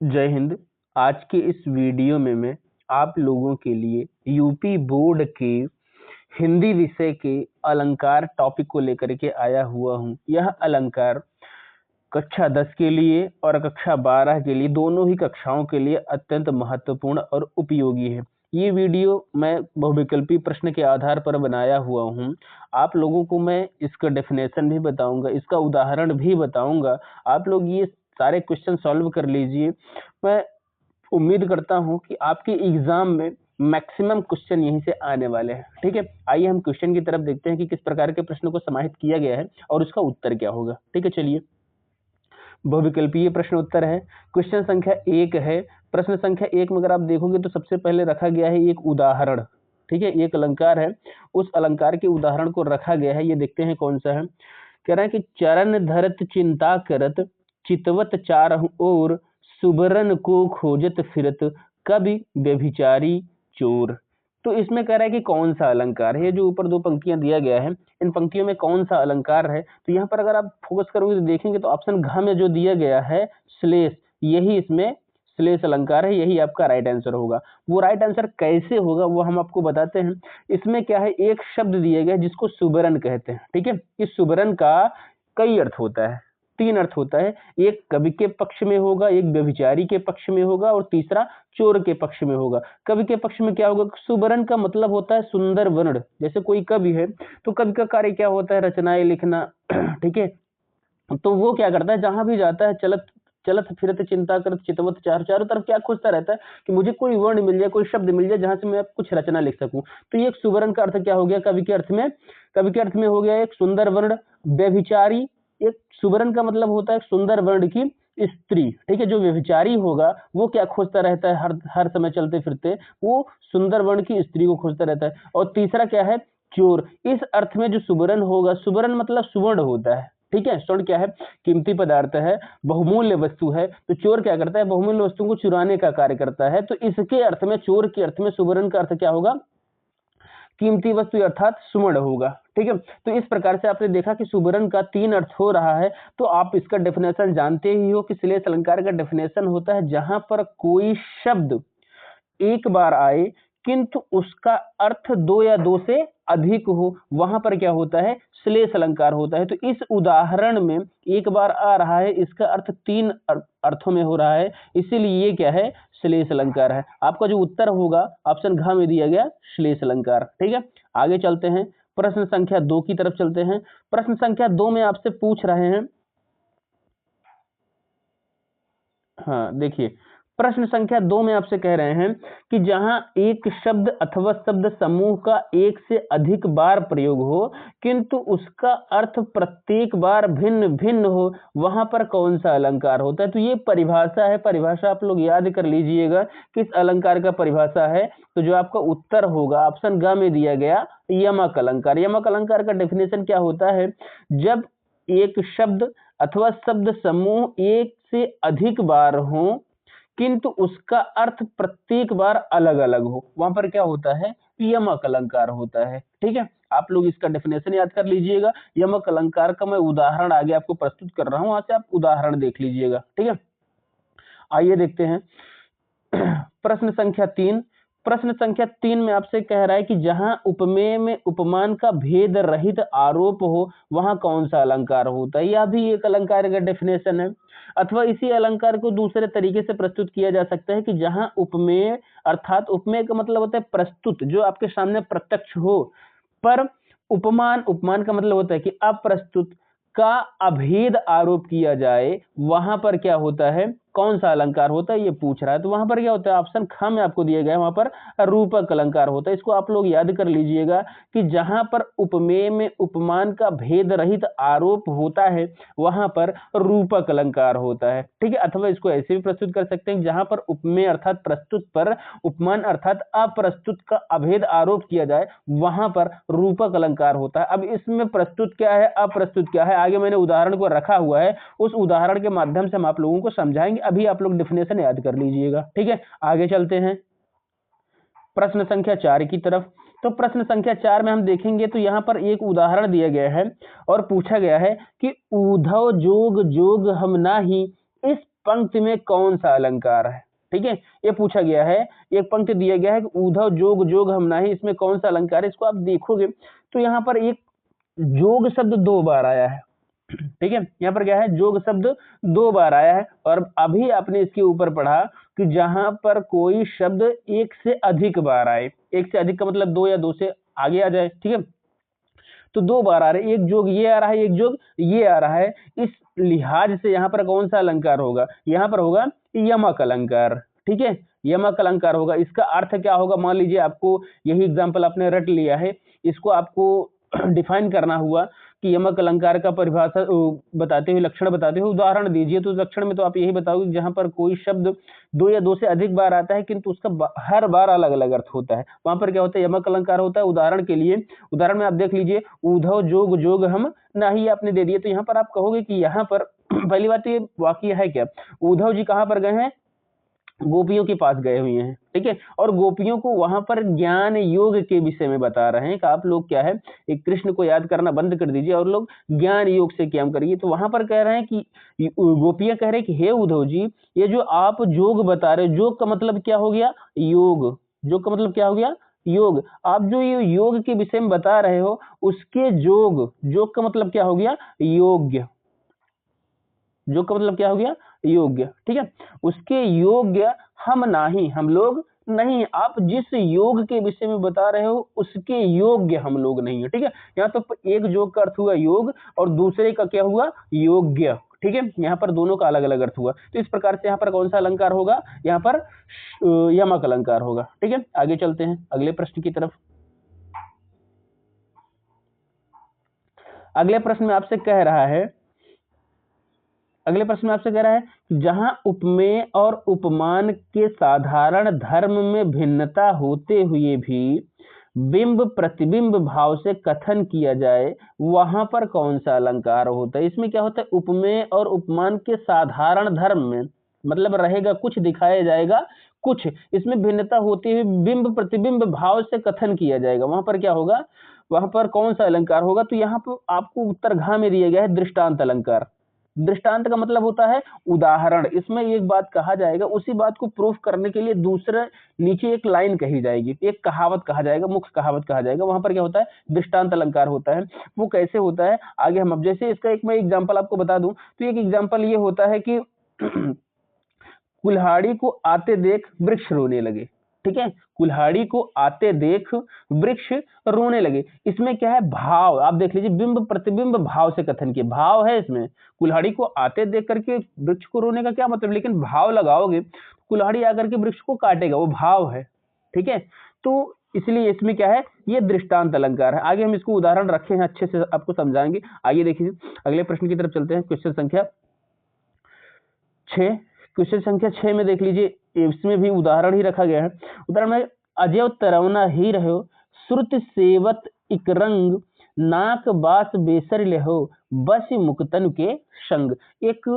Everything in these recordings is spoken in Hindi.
जय हिंद। आज के इस वीडियो में मैं आप लोगों के लिए यूपी बोर्ड के हिंदी विषय के अलंकार टॉपिक को लेकर के आया हुआ हूं। यह अलंकार कक्षा 10 के लिए और कक्षा 12 के लिए, दोनों ही कक्षाओं के लिए अत्यंत महत्वपूर्ण और उपयोगी है। ये वीडियो मैं बहुविकल्पी प्रश्न के आधार पर बनाया हुआ हूं। आप लोगों को मैं इसका डेफिनेशन भी बताऊंगा, इसका उदाहरण भी बताऊंगा। आप लोग ये सारे क्वेश्चन सॉल्व कर लीजिए। मैं उम्मीद करता हूं कि आपके एग्जाम में मैक्सिमम क्वेश्चन यहीं से आने वाले हैं। ठीक है, आइए हम क्वेश्चन की तरफ देखते हैं कि किस प्रकार के प्रश्न को समाहित किया गया है और उसका उत्तर क्या होगा। ठीक है, चलिए। बहुविकल्पीय प्रश्न उत्तर है। क्वेश्चन संख्या 1 है। प्रश्न संख्या 1 में अगर आप देखोगे तो सबसे पहले रखा गया है एक उदाहरण। ठीक है, एक अलंकार है, उस अलंकार के उदाहरण को रखा गया है। ये देखते हैं कौन सा है। कह रहा है कि चरण धरत चिंता करत, चितवत चारहु ओर, सुबरन को खोजत फिरत, कवि व्यभिचारी चोर। तो इसमें कह रहा है कि कौन सा अलंकार है। जो ऊपर दो पंक्तियां दिया गया है, इन पंक्तियों में कौन सा अलंकार है। तो यहाँ पर अगर आप फोकस करोगे तो देखेंगे तो ऑप्शन घ में जो दिया गया है श्लेष, यही इसमें श्लेष अलंकार है, यही आपका राइट आंसर होगा। वो राइट आंसर कैसे होगा वो हम आपको बताते हैं। इसमें क्या है, एक शब्द दिया गया है जिसको सुबरन कहते हैं। ठीक है, इस सुबरन का कई अर्थ होता है, 3 अर्थ होता है। एक कवि के पक्ष में होगा, एक व्यभिचारी के पक्ष में होगा और तीसरा चोर के पक्ष में होगा। कवि के पक्ष में क्या होगा, सुबरन का मतलब होता है सुंदर वर्ण। जैसे कोई कवि है तो कवि का कार्य क्या होता है, रचनाएं लिखना। ठीक है, तो वो क्या करता है, जहां भी जाता है चलत चलत फिरत चिंता करत चितवत चारों तरफ क्या खोजता रहता है कि मुझे कोई वर्ण मिल जाए, कोई शब्द मिल जाए जहां से मैं कुछ रचना लिख सकूं। तो ये एक सुबरन का अर्थ क्या हो गया, कवि के अर्थ में हो गया एक सुंदर वर्ण। व्यभिचारी, एक सुबरन का मतलब होता है सुंदर वर्ण की स्त्री। ठीक है, जो व्यभिचारी होगा वो क्या खोजता रहता है, हर समय चलते फिरते वो सुंदर वर्ण की स्त्री को खोजता रहता है। और तीसरा क्या है, चोर। इस अर्थ में जो सुबरन होगा, सुबरन मतलब सुवर्ण होता है। ठीक है, स्वर्ण क्या है, कीमती पदार्थ है, बहुमूल्य वस्तु है। तो चोर क्या करता है, बहुमूल्य वस्तु को चुराने का कार्य करता है। तो इसके अर्थ में, चोर के अर्थ में सुबरन का अर्थ क्या होगा, कीमती वस्तु अर्थात सुवर्ण होगा। ठीक है, तो इस प्रकार से आपने देखा कि सुबरन का 3 अर्थ हो रहा है। तो आप इसका डेफिनेशन जानते ही हो कि श्लेष अलंकार का डेफिनेशन होता है जहां पर कोई शब्द एक बार आए किंतु उसका अर्थ 2 या 2 से अधिक हो, वहां पर क्या होता है, श्लेष अलंकार होता है। तो इस उदाहरण में एक बार आ रहा है, इसका अर्थ 3 अर्थों में हो रहा है, इसीलिए ये क्या है, श्लेष अलंकार है। आपका जो उत्तर होगा ऑप्शन घ में दिया गया श्लेष अलंकार। ठीक है, आगे चलते हैं, प्रश्न संख्या 2 की तरफ चलते हैं। प्रश्न संख्या 2 में आपसे पूछ रहे हैं, हाँ देखिए, प्रश्न संख्या 2 में आपसे कह रहे हैं कि जहां एक शब्द अथवा शब्द समूह का एक से अधिक बार प्रयोग हो किंतु उसका अर्थ प्रत्येक बार भिन्न भिन्न हो, वहां पर कौन सा अलंकार होता है। तो ये परिभाषा है, परिभाषा आप लोग याद कर लीजिएगा किस अलंकार का परिभाषा है। तो जो आपका उत्तर होगा ऑप्शन ग में दिया गया यमक अलंकार। यमक अलंकार का डेफिनेशन क्या होता है, जब एक शब्द अथवा शब्द समूह एक से अधिक बार हो किंतु उसका अर्थ प्रत्येक बार अलग अलग हो, वहां पर क्या होता है, यमक अलंकार होता है। ठीक है, आप लोग इसका डेफिनेशन याद कर लीजिएगा। यमक अलंकार का मैं उदाहरण आगे आपको प्रस्तुत कर रहा हूं, वहां से आप उदाहरण देख लीजिएगा। ठीक है, आइए देखते हैं प्रश्न संख्या 3। प्रश्न संख्या 3 में आपसे कह रहा है कि जहां उपमेय में उपमान का भेद रहित आरोप हो, वहां कौन सा अलंकार होता है। यह भी एक अलंकार का डेफिनेशन है। अथवा इसी अलंकार को दूसरे तरीके से प्रस्तुत किया जा सकता है कि जहां उपमेय, अर्थात उपमेय का मतलब होता है प्रस्तुत, जो आपके सामने प्रत्यक्ष हो, पर उपमान, उपमान का मतलब होता है कि अप्रस्तुत का अभेद आरोप किया जाए, वहां पर क्या होता है, कौन सा अलंकार होता है, ये पूछ रहा है। तो वहां पर क्या होता है, ऑप्शन ख में आपको दिया गया है, वहां पर रूपक अलंकार होता है। इसको आप लोग याद कर लीजिएगा कि जहां पर उपमेय में उपमान का भेद रहित आरोप होता है, वहां पर रूपक अलंकार होता है। ठीक है, अथवा इसको ऐसे भी प्रस्तुत कर सकते हैं, जहां पर उपमेय अर्थात प्रस्तुत पर उपमान अर्थात अप्रस्तुत का अभेद आरोप किया जाए, वहां पर रूपक अलंकार होता है। अब इसमें प्रस्तुत क्या है, अप्रस्तुत क्या है, आगे मैंने उदाहरण को रखा हुआ है, उस उदाहरण के माध्यम से हम आप लोगों को समझाएंगे। अभी आप लोग डेफिनेशन याद कर लीजिएगा। ठीक है, आगे चलते हैं प्रश्न संख्या 4 की तरफ। तो प्रश्न संख्या 4 में हम देखेंगे तो यहाँ पर एक उदाहरण दिया गया है और पूछा गया है कि ऊधव जोग जोग हम नाही, इस पंक्ति में कौन सा अलंकार है। ठीक है, ये पूछा गया है, एक पंक्ति दिया गया है कि ऊधव जोग जोग हम नाही, इसमें कौन सा अलंकार है। इसको आप देखोगे तो यहाँ पर एक जोग शब्द 2 बार आया है। ठीक है, यहाँ पर क्या है, जोग शब्द 2 बार आया है। और अभी आपने इसके ऊपर पढ़ा कि जहां पर कोई शब्द एक से अधिक बार आए, एक से अधिक का मतलब 2 या 2 से आगे आ जाए। ठीक है, तो 2 बार आ रहे, एक जोग ये आ रहा है, एक जोग ये आ रहा है। इस लिहाज से यहाँ पर कौन सा अलंकार होगा, यहाँ पर होगा यमक अलंकार। ठीक है, यमक अलंकार होगा। इसका अर्थ क्या होगा, मान लीजिए आपको यही एग्जाम्पल आपने रट लिया है, इसको आपको डिफाइन करना हुआ कि यमक अलंकार का परिभाषा बताते हुए, लक्षण बताते हुए उदाहरण दीजिए। तो लक्षण में तो आप यही बताओगे जहां पर कोई शब्द 2 या 2 से अधिक बार आता है किंतु उसका हर बार अलग अलग अर्थ होता है, वहां पर क्या होता है, यमक अलंकार होता है। उदाहरण के लिए, उदाहरण में आप देख लीजिए, ऊधव जोग जोग हम नाही आपने दे दिए, तो यहाँ पर आप कहोगे कि यहाँ पर पहली बात ये वाक्य है क्या, ऊधव जी कहाँ पर गए हैं, गोपियों के पास गए हुए हैं। ठीक है, और गोपियों को वहां पर ज्ञान योग के विषय में बता रहे हैं कि आप लोग क्या है, एक कृष्ण को याद करना बंद कर दीजिए और लोग ज्ञान योग से काम करिए। तो वहां पर कह रहे हैं कि गोपियां कह रहे हैं कि हे उद्धव जी, ये जो आप जोग बता रहे हो, जोग का मतलब क्या हो गया, योग। जोग का मतलब क्या हो गया, योग। आप जो ये योग के विषय में बता रहे हो उसके जोग, जोग का मतलब क्या हो गया, योग्य। जोग का मतलब क्या हो गया, योग्य। ठीक है, उसके योग्य हम नाही, हम लोग नहीं। आप जिस योग के विषय में बता रहे हो उसके योग्य हम लोग नहीं है। ठीक है, यहाँ तो एक जोग का अर्थ हुआ योग और दूसरे का क्या हुआ, योग्य। ठीक है, यहाँ पर दोनों का अलग अलग अर्थ हुआ। तो इस प्रकार से यहाँ पर कौन सा अलंकार होगा, यहाँ पर यमक अलंकार होगा। ठीक है, आगे चलते हैं अगले प्रश्न की तरफ। अगले प्रश्न में आपसे कह रहा है, अगले प्रश्न में आपसे कह रहा है, जहां उपमेय और उपमान के साधारण धर्म में भिन्नता होते हुए भी बिंब प्रतिबिंब भाव से कथन किया जाए, वहां पर कौन सा अलंकार होता है। इसमें क्या होता है, उपमेय और उपमान के साधारण धर्म में मतलब रहेगा कुछ, दिखाया जाएगा कुछ, इसमें भिन्नता होती हुई बिंब प्रतिबिंब भाव से कथन किया जाएगा, वहां पर क्या होगा, वहां पर कौन सा अलंकार होगा। तो यहाँ पर आपको उत्तर घ में दिया गया है दृष्टांत अलंकार। दृष्टांत का मतलब होता है उदाहरण। इसमें एक बात कहा जाएगा, उसी बात को प्रूफ करने के लिए दूसरे नीचे एक लाइन कही जाएगी, एक कहावत कहा जाएगा, मुख्य कहावत कहा जाएगा, वहां पर क्या होता है, दृष्टांत अलंकार होता है। वो कैसे होता है आगे हम, अब जैसे इसका एक मैं एग्जांपल आपको बता दूं, तो एक एग्जांपल ये होता है कि कुल्हाड़ी को आते देख वृक्ष रोने लगे। ठीक है, कुल्हाड़ी को आते देख वृक्ष रोने लगे। इसमें क्या है, भाव। आप देख लीजिए, बिंब प्रतिबिंब भाव से कथन किया, भाव है इसमें। कुल्हाड़ी को आते देख करके वृक्ष को रोने का क्या मतलब, लेकिन भाव लगाओगे कुल्हाड़ी आकर के वृक्ष को काटेगा, वो भाव है। ठीक है, तो इसलिए इसमें क्या है, ये दृष्टांत अलंकार है। आगे हम इसको उदाहरण रखे हैं, अच्छे से आपको समझाएंगे। आइए देखिए अगले प्रश्न की तरफ चलते हैं। क्वेश्चन संख्या 6, क्वेश्चन संख्या 6 में देख लीजिए, इसमें भी उदाहरण ही रखा गया है। उदाहरण में, अजय तरवना ही रहो श्रुत सेवत इकरंग, नाक बास बेसर लेहो बस मुक्तन के संग। एक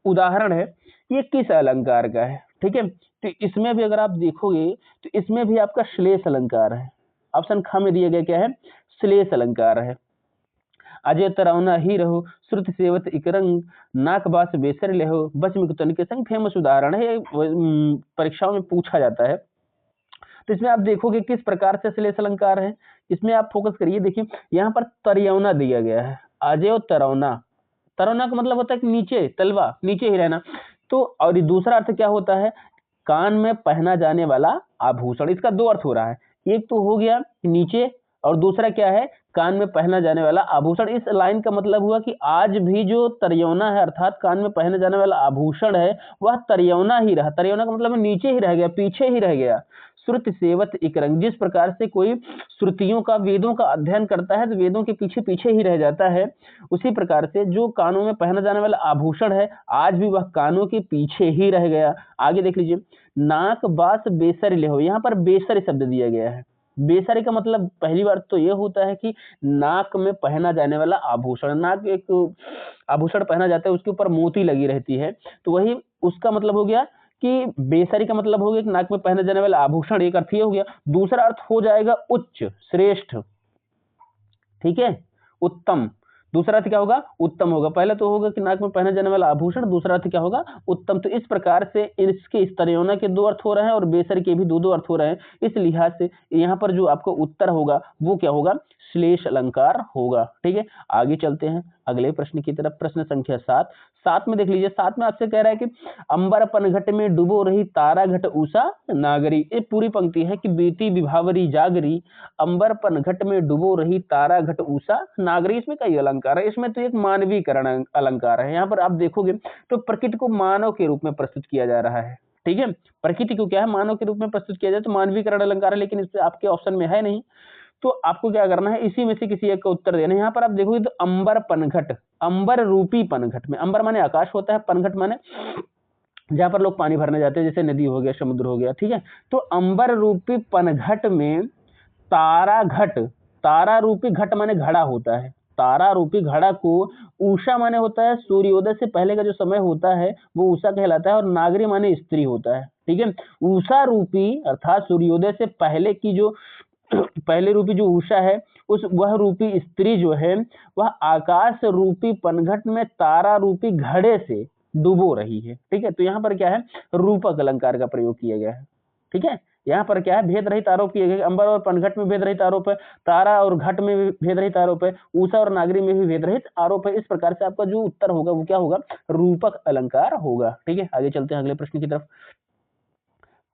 उदाहरण है, ये किस अलंकार का है। ठीक है, तो इसमें भी अगर आप देखोगे तो इसमें भी आपका श्लेष अलंकार है। ऑप्शन ख में दिया गया क्या है, श्लेष अलंकार है। अजय तरवना ही रहो श्रुत सेवत इकरंग, नाक बास बेसर लेहो बस मुक्तन के संग। फेमस उदाहरण है, परीक्षाओं में पूछा जाता है। तो इसमें आप देखोगे किस प्रकार से श्लेष अलंकार है, इसमें आप फोकस करिए। देखिए यहाँ पर तरियौना दिया गया है, अजय तरवना। तरवना का मतलब होता है कि नीचे, तलवा नीचे ही रहना। तो और दूसरा अर्थ क्या होता है, कान में पहना जाने वाला आभूषण। इसका 2 अर्थ हो रहा है, एक तो हो गया नीचे और दूसरा क्या है, कान में पहना जाने वाला आभूषण। इस लाइन का मतलब हुआ कि आज भी जो तरियौना है अर्थात कान में पहने जाने वाला आभूषण है, वह तरियौना ही रहा। तरियौना का मतलब नीचे ही रह गया, पीछे ही रह गया। श्रुत सेवत इकरंग, जिस प्रकार से कोई श्रुतियों का, वेदों का अध्ययन करता है तो वेदों के पीछे पीछे ही रह जाता है, उसी प्रकार से जो कानों में पहना जाने वाला आभूषण है आज भी वह कानों के पीछे ही रह गया। आगे देख लीजिए, नाक बास बेसर लेहो, यहाँ पर बेसर शब्द दिया गया है। बेसर का मतलब पहली बार तो यह होता है कि नाक में पहना जाने वाला आभूषण, नाक एक आभूषण पहना जाता है, उसके ऊपर मोती लगी रहती है, तो वही उसका मतलब हो गया कि बेसरी का मतलब हो गया कि नाक में पहने जाने वाला आभूषण, एक अर्थ ये हो गया। दूसरा अर्थ हो जाएगा उच्च, श्रेष्ठ। ठीक है, उत्तम। दूसरा अर्थ क्या होगा? उत्तम होगा। पहला तो होगा कि नाक में पहना जाने वाला आभूषण, दूसरा अर्थ क्या होगा? उत्तम। तो इस प्रकार से इसके स्तरयोना के दो अर्थ हो रहे हैं और बेसर के भी दो अर्थ हो रहे हैं। इस लिहाज से यहाँ पर जो आपको उत्तर होगा वो क्या होगा? श्लेष अलंकार होगा। ठीक है, आगे चलते हैं अगले प्रश्न की तरफ। प्रश्न संख्या 7। 7 में देख लीजिए, 7 में आपसे कह रहा है कि अंबर पनघट में डूबो रही तारा घट उषा नागरी। ये पूरी पंक्ति है कि बीती विभावरी जागरी, अंबर पनघट में डूबो रही तारा घट उषा नागरी। इसमें कई अलंकार है, इसमें तो एक मानवीकरण अलंकार है। यहाँ पर आप देखोगे तो प्रकृति को मानव के रूप में प्रस्तुत किया जा रहा है। ठीक है, प्रकृति को क्या है? मानव के रूप में प्रस्तुत किया जाए तो मानवीकरण अलंकार है, लेकिन इस पे आपके ऑप्शन में है नहीं। तो आपको क्या करना है? इसी में से किसी एक का उत्तर देना है। यहाँ पर आप देखोगे तो अंबर पनघट, अंबर रूपी पनघट में, अंबर माने आकाश होता है, पनघट माने जहां पर लोग पानी भरने जाते हैं, जैसे नदी हो गया, समुद्र हो गया। ठीक है, तो अंबर रूपी पनघट में तारा घट, तारा रूपी घट माने घड़ा होता है, तारा रूपी घड़ा को उषा माने होता है सूर्योदय से पहले का जो समय होता है वो उषा कहलाता है, और नागरी माने स्त्री होता है। ठीक है, उषा रूपी अर्थात सूर्योदय से पहले की जो पहले रूपी जो उषा है, उस वह रूपी स्त्री जो है वह आकाश रूपी पनघट में तारा रूपी घड़े से डूबो रही है। ठीक है, तो यहाँ पर क्या है? रूपक अलंकार का प्रयोग किया गया है। ठीक है, यहाँ पर क्या है? भेद रहित आरोप किए गए। अंबर और पनघट में भेद रहित आरोप है, तारा और घट में भी भेद रहित आरोप है, उषा और नागरी में भी भेद रहित आरोप है। इस प्रकार से आपका जो उत्तर होगा वो क्या होगा? रूपक अलंकार होगा। ठीक है, आगे चलते हैं अगले प्रश्न की तरफ।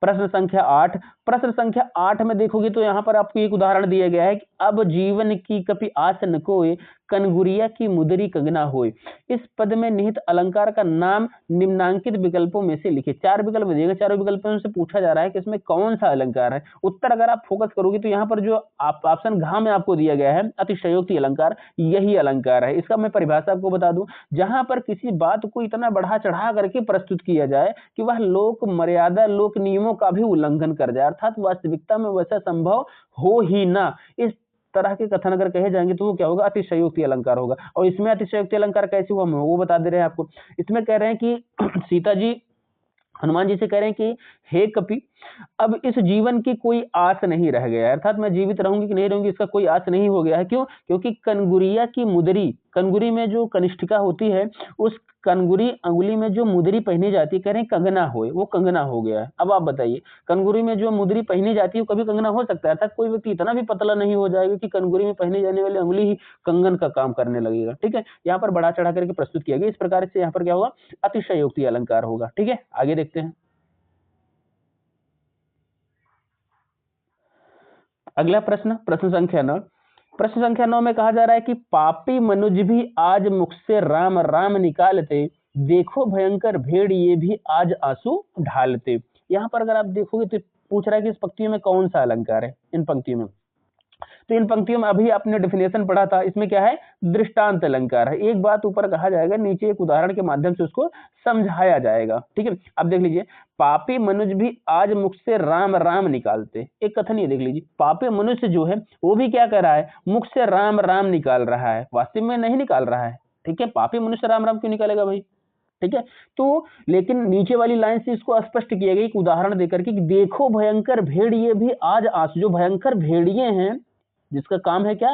प्रश्न संख्या 8। प्रश्न संख्या 8 में देखोगे तो यहाँ पर आपको एक उदाहरण दिया गया है कि अब जीवन की कपि आस न कोय, कनगुरिया की मुदरी कंगना होय। इस पद में निहित अलंकार का नाम निम्नांकित विकल्पों में से लिखे। 4 विकल्प दिए गए, चारों विकल्पों में से पूछा जा रहा है कि इसमें कौन सा अलंकार है। उत्तर अगर आप फोकस करोगे तो यहाँ पर जो ऑप्शन घ में आपको दिया गया है अतिशयोक्ति अलंकार, यही अलंकार है। इसका मैं परिभाषा आपको बता दूं, जहां पर किसी बात को इतना बढ़ा चढ़ा करके प्रस्तुत किया जाए कि वह लोक मर्यादा, लोक नियमों का भी उल्लंघन कर जाए, अर्थात वास्तविकता में वैसा संभव हो ही ना, इस तरह के कथन अगर कहे जाएंगे तो वो क्या होगा? अतिशयोक्ति अलंकार होगा। और इसमें अतिशयोक्ति अलंकार कैसे हुआ हम वो बता दे रहे हैं आपको। इसमें कह रहे हैं कि सीता जी हनुमान जी से कह रहे हैं कि हे कपि, अब इस जीवन की कोई आस नहीं रह गया है, अर्थात मैं जीवित रहूंगी कि नहीं रहूंगी इसका कोई आस नहीं हो गया है। क्यों? क्योंकि कनगुरिया की मुदरी, कनगुरी में जो कनिष्ठिका होती है उस कनगुरी अंगुली में जो मुदरी पहनी जाती है, कह रहे हैं कंगना होए, वो कंगना हो गया है। अब आप बताइए, कनगुरी में जो मुदरी पहनी जाती है वो कभी कंगना हो सकता है? अर्थात कोई व्यक्ति इतना भी पतला नहीं हो जाएगा कि कनगुरी में पहनी जाने वाली अंगुली ही कंगन का काम करने लगेगा। ठीक है, यहाँ पर बढ़ा चढ़ा करके प्रस्तुत किया गया। इस प्रकार से यहाँ पर क्या होगा? अतिशयोक्ति अलंकार होगा। ठीक है, आगे देखते हैं अगला प्रश्न। प्रश्न संख्या 9। प्रश्न संख्या 9 में कहा जा रहा है कि पापी मनुज भी आज मुख से राम राम निकालते, देखो भयंकर भेड़ ये भी आज आंसू ढालते। यहाँ पर अगर आप देखोगे तो पूछ रहा है कि इस पंक्तियों में कौन सा अलंकार है। इन पंक्तियों में, तो इन पंक्तियों में अभी आपने डेफिनेशन पढ़ा था, इसमें क्या है? दृष्टांत अलंकार है। एक बात ऊपर कहा जाएगा, नीचे एक उदाहरण के माध्यम से उसको समझाया जाएगा। ठीक है, अब देख लीजिए, पापी मनुष्य भी आज मुख से राम राम निकालते। एक कथन ये देख लीजिए, पापी मनुष्य जो है वो भी क्या कर रहा है? मुख से राम राम निकाल रहा है, वास्तव में नहीं निकाल रहा है। ठीक है, पापी मनुष्य राम राम क्यों निकालेगा भाई? ठीक है, तो लेकिन नीचे वाली लाइन से इसको स्पष्ट किया गया एक उदाहरण देकर के कि देखो भयंकर भेड़ ये भी आज आंसू, जो भयंकर भेड़िए हैं जिसका काम है क्या?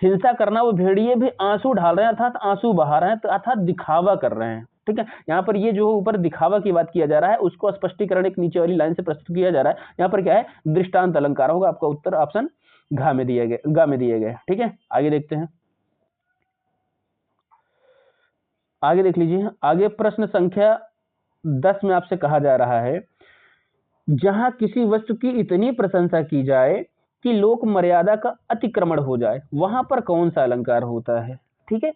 हिंसा करना, वो भेड़िए भी आंसू ढाल रहे हैं, अर्थात आंसू बहा रहे हैं, अर्थात दिखावा कर रहे हैं। ठीक है, यहाँ पर ये जो ऊपर दिखावा की बात किया जा रहा है उसको स्पष्टीकरण एक नीचे वाली लाइन से प्रस्तुत किया जा रहा है। यहाँ पर क्या है? दृष्टांत अलंकार होगा। आपका उत्तर ऑप्शन घ में दिया गया। ठीक है, आगे देखते हैं। आगे देख लीजिए, आगे प्रश्न संख्या 10 में आपसे कहा जा रहा है, जहां किसी वस्तु की इतनी प्रशंसा की जाए कि लोक मर्यादा का अतिक्रमण हो जाए, वहां पर कौन सा अलंकार होता है? ठीक है,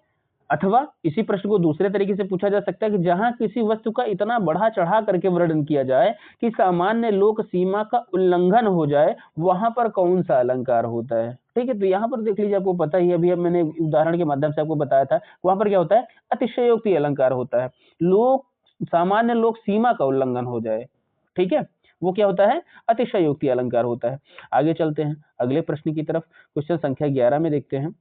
अथवा इसी प्रश्न को दूसरे तरीके से पूछा जा सकता है कि जहां किसी वस्तु का इतना बढ़ा चढ़ा करके वर्णन किया जाए कि सामान्य लोक सीमा का उल्लंघन हो जाए, वहां पर कौन सा अलंकार होता है? ठीक है, तो यहाँ पर देख लीजिए, आपको पता ही, अभी अब मैंने उदाहरण के माध्यम से आपको बताया था, वहां पर क्या होता है? अतिशयोक्ति अलंकार होता है। लोक, सामान्य लोक सीमा का उल्लंघन हो जाए, ठीक है, वो क्या होता है? अतिशयोक्ति अलंकार होता है। आगे चलते हैं अगले प्रश्न की तरफ। क्वेश्चन संख्या 11 में देखते हैं।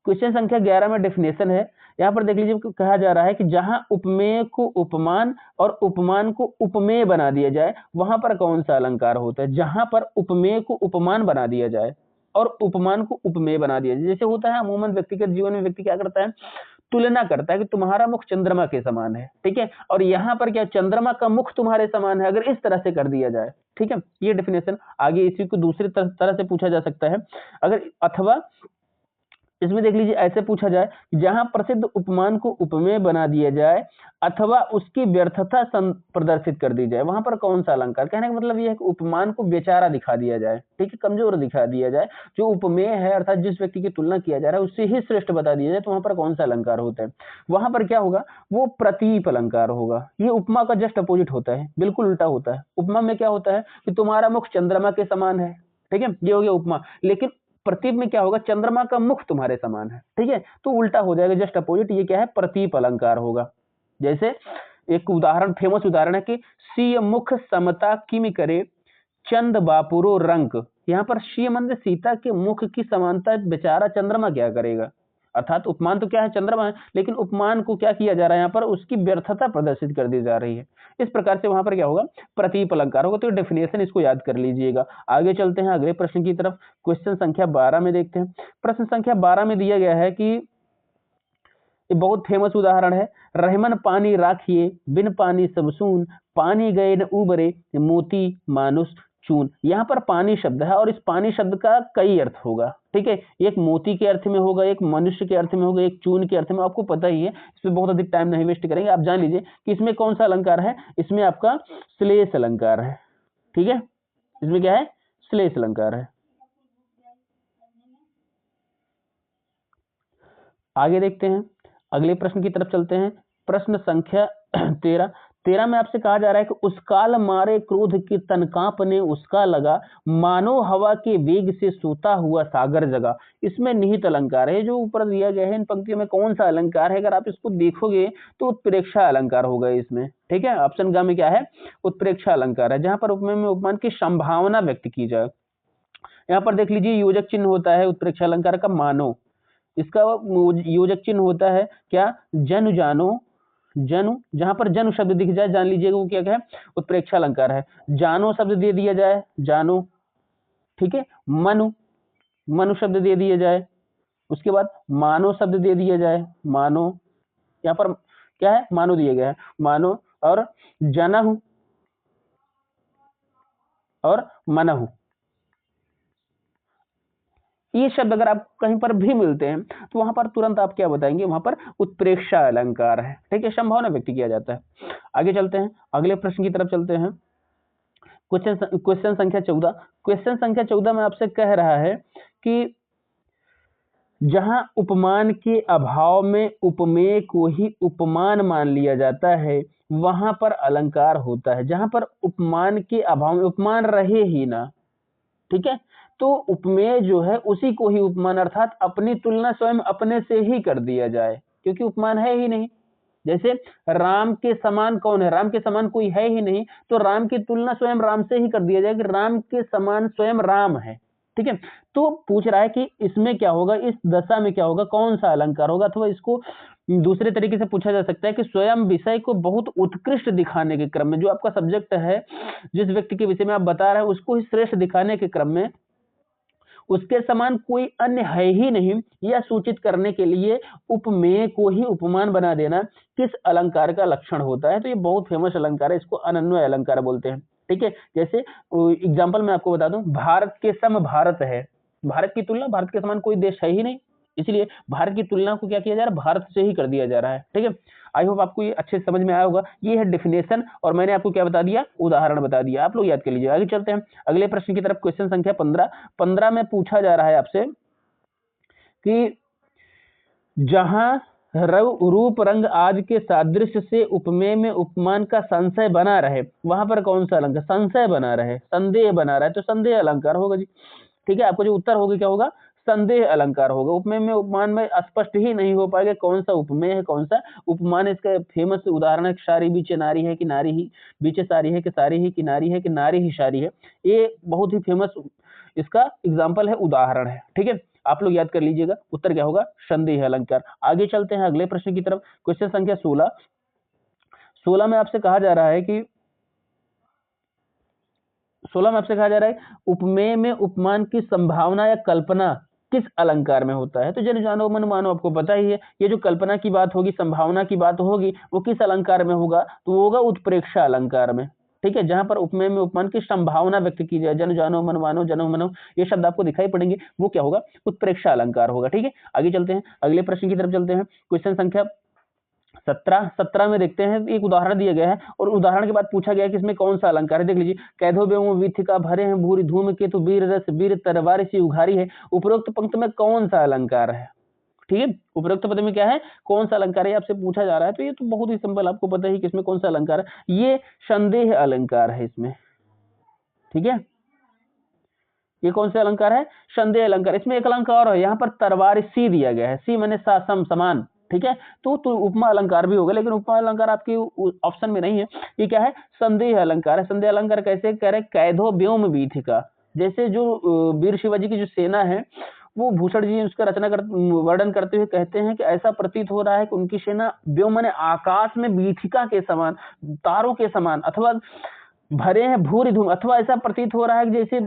क्वेश्चन संख्या 11 में डेफिनेशन है। यहाँ पर देख लीजिए, कहा जा रहा है कि जहां उपमेय को उपमान और उपमान को उपमेय बना दिया जाए, वहां पर कौन सा अलंकार होता है? जहां पर उपमेय को उपमान बना दिया जाए, और उपमान को उपमेय बना दिया। जैसे होता है अमूमन व्यक्तिगत जीवन में व्यक्ति क्या करता है, तुलना करता है कि तुम्हारा मुख चंद्रमा के समान है, ठीक है, और यहाँ पर क्या चंद्रमा का मुख तुम्हारे समान है, अगर इस तरह से कर दिया जाए, ठीक है, ये डेफिनेशन। आगे इसी को दूसरी तरह से पूछा जा सकता है, अगर अथवा इसमें देख लीजिए ऐसे पूछा जाए कि जहां प्रसिद्ध उपमान को उपमेय बना दिया जाए अथवा उसकी व्यर्थता प्रदर्शित कर दी जाए, वहां पर कौन सा अलंकार। कहने का मतलब यह है कि उपमान को बेचारा दिखा दिया जाए, ठीक है, कमजोर दिखा दिया जाए, जो उपमेय है अर्थात जिस व्यक्ति की तुलना किया जा रहा है उससे ही श्रेष्ठ बता दिया जाए, तो वहां पर कौन सा अलंकार होता है, वहां पर क्या होगा, वो प्रतीप अलंकार होगा। ये उपमा का जस्ट अपोजिट होता है, बिल्कुल उल्टा होता है। उपमा में क्या होता है कि तुम्हारा मुख चंद्रमा के समान है, ठीक है, ये हो गया उपमा। लेकिन प्रतीप में क्या होगा, चंद्रमा का मुख तुम्हारे समान है, ठीक है, तो उल्टा हो जाएगा, जस्ट अपोजिट। ये क्या है, प्रतीप अलंकार होगा। जैसे एक उदाहरण, फेमस उदाहरण है कि सीय मुख समता किम करे चंद बापुरो रंक। यहाँ पर शी मंद सीता के मुख की समानता बेचारा चंद्रमा क्या करेगा, अर्थात उपमान तो क्या है, चंद्रमा है, लेकिन उपमान को क्या किया जा रहा है, यहाँ पर उसकी व्यर्थता प्रदर्शित कर दी जा रही है। इस प्रकार से वहां पर क्या होगा, प्रतीप अलंकार होगा। तो डेफिनेशन इसको याद कर लीजिएगा। आगे चलते हैं अगले प्रश्न की तरफ। क्वेश्चन संख्या 12 में देखते हैं। प्रश्न संख्या 12 में दिया गया है कि ये बहुत फेमस उदाहरण है, रहमन पानी राखिए बिन पानी सब सून, पानी गए न उबरे मोती मानुष चून। यहाँ पर पानी शब्द है और इस पानी शब्द का कई अर्थ होगा, ठीक है, एक मोती के अर्थ में होगा, एक मनुष्य के अर्थ में होगा, एक चून के अर्थ में। आपको पता ही है, इसमें बहुत अधिक टाइम नहीं वेस्ट करेंगे, आप जान लीजिए कि इसमें कौन सा अलंकार है, इसमें आपका श्लेष अलंकार है, ठीक है, इसमें क्या है, श्लेष अलंकार है। आगे देखते हैं, अगले प्रश्न की तरफ चलते हैं। प्रश्न संख्या 13 में आपसे कहा जा रहा है कि उस काल मारे क्रोध की तन कांपने उसका लगा, मानो हवा के वेग से सोता हुआ सागर जगा। इसमें निहित अलंकार है, जो ऊपर दिया गया है इन पंक्तियों में कौन सा अलंकार है, अगर आप इसको देखोगे तो उत्प्रेक्षा अलंकार होगा इसमें, ठीक है। ऑप्शन ग में क्या है, उत्प्रेक्षा अलंकार है, जहां पर उपमेय में उपमान की संभावना व्यक्त की जाए। यहाँ पर देख लीजिए योजक चिन्ह होता है उत्प्रेक्षा अलंकार का, मानो, इसका योजक चिन्ह होता है क्या, जनु जानो, जनु, जहां पर जनु शब्द दिख जाए जान लीजिएगा वो क्या है, उत्प्रेक्षा अलंकार है। जानो शब्द दे दिया जाए, जानो, ठीक है, मनु, मनु शब्द दे दिया जाए, उसके बाद मानो शब्द दे दिया जाए, मानो, यहाँ पर क्या है, मानो दिया गया है, मानो, और जनहु और मनहु, ये शब्द अगर आप कहीं पर भी मिलते हैं तो वहां पर तुरंत आप क्या बताएंगे, वहां पर उत्प्रेक्षा अलंकार है, ठीक है, संभावना व्यक्त किया जाता है। आगे चलते हैं, अगले प्रश्न की तरफ चलते हैं। क्वेश्चन संख्या 14। क्वेश्चन संख्या 14 में आपसे कह रहा है कि जहां उपमान के अभाव में उपमेय को ही उपमान मान लिया जाता है वहां पर अलंकार होता है। जहां पर उपमान के अभाव में उपमान रहे ही ना, ठीक है, तो उपमेय जो है उसी को ही उपमान, अर्थात अपनी तुलना स्वयं अपने से ही कर दिया जाए, क्योंकि उपमान है ही नहीं। जैसे राम के समान कौन है, राम के समान कोई है ही नहीं, तो राम की तुलना स्वयं राम से ही कर दिया जाए कि राम के समान स्वयं राम है, ठीक है। तो पूछ रहा है कि इसमें क्या होगा, इस दशा में क्या होगा, कौन सा अलंकार होगा, अथवा इसको दूसरे तरीके से पूछा जा सकता है कि स्वयं विषय को बहुत उत्कृष्ट दिखाने के क्रम में, जो आपका सब्जेक्ट है, जिस व्यक्ति के विषय में आप बता रहे हैं उसको ही श्रेष्ठ दिखाने के क्रम में उसके समान कोई अन्य है ही नहीं, यह सूचित करने के लिए उपमेय को ही उपमान बना देना किस अलंकार का लक्षण होता है। तो ये बहुत फेमस अलंकार है, इसको अनन्वय अलंकार बोलते हैं, ठीक है। जैसे एग्जांपल मैं आपको बता दूं, भारत के सम भारत है, भारत की तुलना, भारत के समान कोई देश है ही नहीं, इसलिए भारत की तुलना को क्या किया जा रहा है, भारत से ही कर दिया जा रहा है, ठीक है। आई होप आपको ये अच्छे समझ में आया होगा। ये है डेफिनेशन और मैंने आपको क्या बता दिया, उदाहरण बता दिया, आप लोग याद कर लीजिए। आगे चलते हैं अगले प्रश्न की तरफ। क्वेश्चन संख्या 15 में पूछा जा रहा है आपसे कि जहां रूप रंग आज के सादृश्य से उपमेय में उपमान का संशय बना रहे वहां पर कौन सा अलंकार, संशय बना रहे, संदेह बना रहा है, तो संदेह अलंकार होगा जी, ठीक है। आपको जो उत्तर होगा क्या होगा, संदेह अलंकार होगा। उपमेय में उपमान में स्पष्ट ही नहीं हो पाएगा कौन सा उपमेय है कौन सा उपमान। इसका फेमस उदाहरण है, सारी बीचे नारी है कि नारी ही बीचे सारी है, कि सारी ही किनारी है, कि नारी ही सारी है। ये बहुत ही फेमस इसका एग्जाम्पल है, उदाहरण है, ठीक है। आप लोग याद कर लीजिएगा, उत्तर क्या होगा, संदेह अलंकार। आगे चलते हैं अगले प्रश्न की तरफ। क्वेश्चन संख्या 16 में आपसे कहा जा रहा है कि 16 में आपसे कहा जा रहा है उपमेय में उपमान की संभावना या कल्पना किस अलंकार में होता है। तो जन जानो मन मानो आपको पता ही है, ये जो कल्पना की बात होगी, संभावना की बात होगी, वो किस अलंकार में होगा, तो वो होगा उत्प्रेक्षा अलंकार में। ठीक है, जहां पर उपमेय में उपमान की संभावना व्यक्त की जाए, जन जानो मन मानो जनो मनो, ये शब्द आपको दिखाई पड़ेंगे, वो क्या होगा, उत्प्रेक्षा अलंकार होगा। ठीक है, आगे चलते हैं, अगले प्रश्न की तरफ चलते हैं। क्वेश्चन संख्या 17 में देखते हैं, एक उदाहरण दिया गया है और उदाहरण के बाद पूछा गया है कि इसमें कौन सा अलंकार है। देख लीजिए, कैधो बेऊ वीथिका भरे हैं भूरी धूम के तो वीर रस वीर तरवारी सी उघारी है, उपरोक्त पंक्ति में कौन सा अलंकार है। ठीक है, उपरोक्त पद में क्या है, कौन सा अलंकार है, आपसे पूछा जा रहा है। तो ये तो बहुत ही सिंपल, आपको पता ही कि इसमें कौन सा अलंकार है, ये संदेह अलंकार है इसमें। ठीक है, ये कौन सा अलंकार है, संदेह अलंकार। इसमें एक अलंकार और है, यहाँ पर तरवार सी दिया गया है, सी माने सा सम समान। ठीक है, तो उपमा अलंकार भी होगा, लेकिन उपमा अलंकार आपके ऑप्शन में नहीं है। ये क्या है, संदेह अलंकार है। संदेह अलंकार कैसे कह रहे, कैधो व्योम वीथिका, जैसे जो वीर शिवाजी की जो सेना है, वो भूषण जी उसका वर्णन करते हुए कहते हैं कि ऐसा प्रतीत हो रहा है कि उनकी सेना व्योम माने आकाश में वीथिका के समान, तारों के समान, अथवा भरे हैं भूरी धूम, अथवा ऐसा प्रतीत हो रहा है कि जैसे